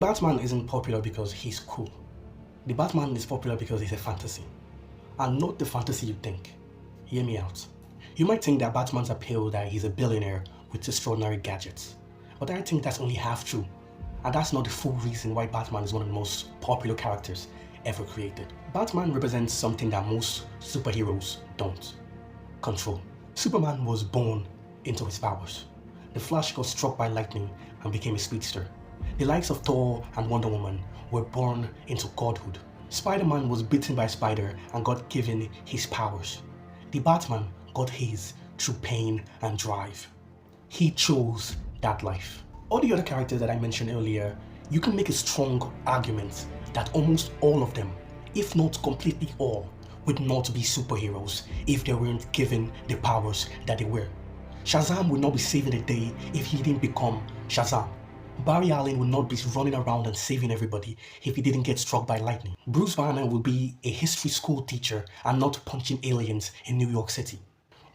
Batman isn't popular because he's cool. The Batman is popular because he's a fantasy. And not the fantasy you think. Hear me out. You might think that Batman's appeal that he's a billionaire with extraordinary gadgets. But I think that's only half true. And that's not the full reason why Batman is one of the most popular characters ever created. Batman represents something that most superheroes don't. Control. Superman was born into his powers. The Flash got struck by lightning and became a speedster. The likes of Thor and Wonder Woman were born into godhood. Spider-Man was bitten by a spider and got given his powers. The Batman got his through pain and drive. He chose that life. All the other characters that I mentioned earlier, you can make a strong argument that almost all of them, if not completely all, would not be superheroes if they weren't given the powers that they were. Shazam would not be saving the day if he didn't become Shazam. Barry Allen would not be running around and saving everybody if he didn't get struck by lightning. Bruce Banner would be a history school teacher and not punching aliens in New York City.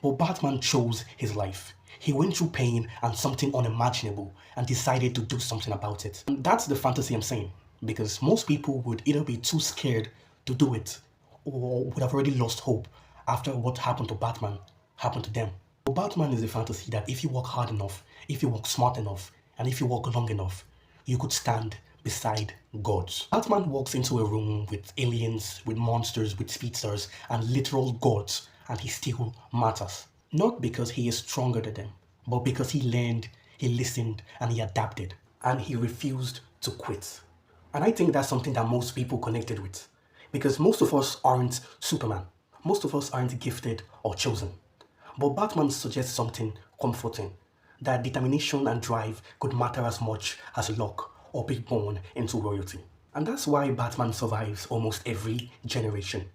But Batman chose his life. He went through pain and something unimaginable and decided to do something about it. And that's the fantasy I'm saying, because most people would either be too scared to do it or would have already lost hope after what happened to Batman happened to them. But Batman is a fantasy that if you work hard enough, if you work smart enough, and if you walk long enough, you could stand beside gods. Batman walks into a room with aliens, with monsters, with speedsters, and literal gods, and he still matters. Not because he is stronger than them, but because he learned, he listened, and he adapted, and he refused to quit. And I think that's something that most people connected with, because most of us aren't Superman. Most of us aren't gifted or chosen. But Batman suggests something comforting, that determination and drive could matter as much as luck or being born into royalty. And that's why Batman survives almost every generation.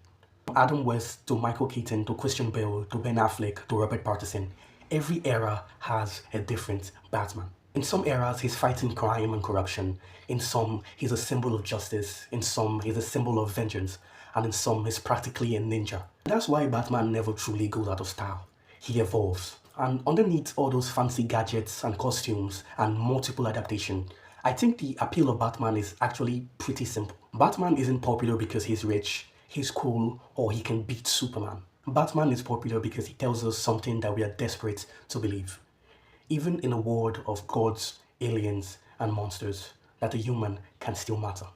From Adam West to Michael Keaton to Christian Bale to Ben Affleck to Robert Pattinson, every era has a different Batman. In some eras, he's fighting crime and corruption. In some, he's a symbol of justice. In some, he's a symbol of vengeance. And in some, he's practically a ninja. That's why Batman never truly goes out of style. He evolves. And underneath all those fancy gadgets and costumes and multiple adaptation, I think the appeal of Batman is actually pretty simple. Batman isn't popular because he's rich, he's cool, or he can beat Superman. Batman is popular because he tells us something that we are desperate to believe. Even in a world of gods, aliens, and monsters, that a human can still matter.